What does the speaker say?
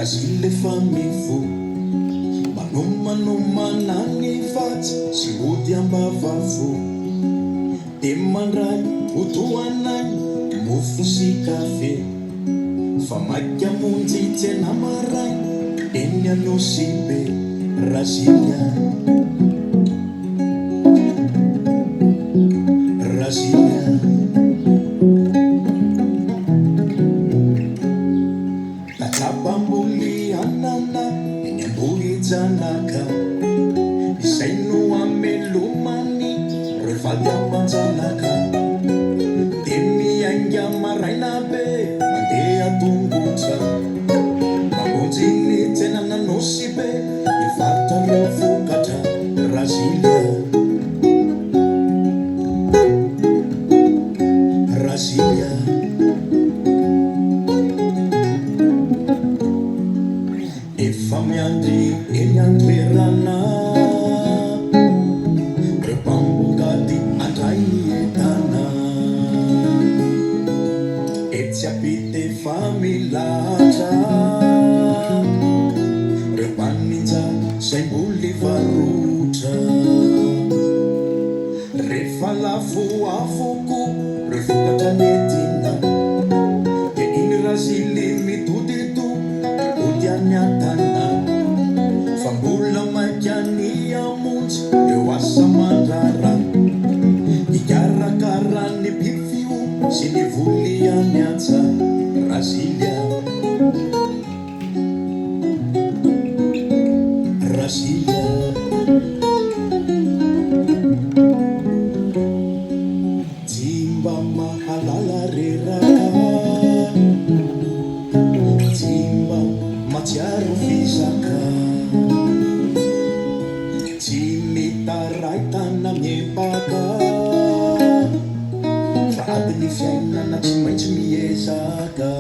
Brazil efa mifo manomana ny fatsy sy ody ambavavo dia mandray otoanay mofo sy kafe fa maika monjy tsena maray eny Anosibe Brasilia tatabamboli anana eny Ambohijanaka izay no amelomany rehefaly amanjanaka dia miainga maraina be mandeha tongotra mamonjy ny tsenana Anosibe mivarotra reo vokatra Brasilia efa miandry eny an-toerana reo mpambongady andray ny entana etsy ampita efa milatra reo mpanija zay mboly varotra rehefa lafo afoko reo vokatra nentina dia iny Brasily mitodito ody any an-tana fa mbola maika ny amonjy reo asa mandrara hikarakara ny bifio sy ny voly any antsa Brasilia Timba mahalala reraka Timba matsiaro fizaka tsy mitaray tana miempaka fa aby ny fiainana tsy maintsy miezaka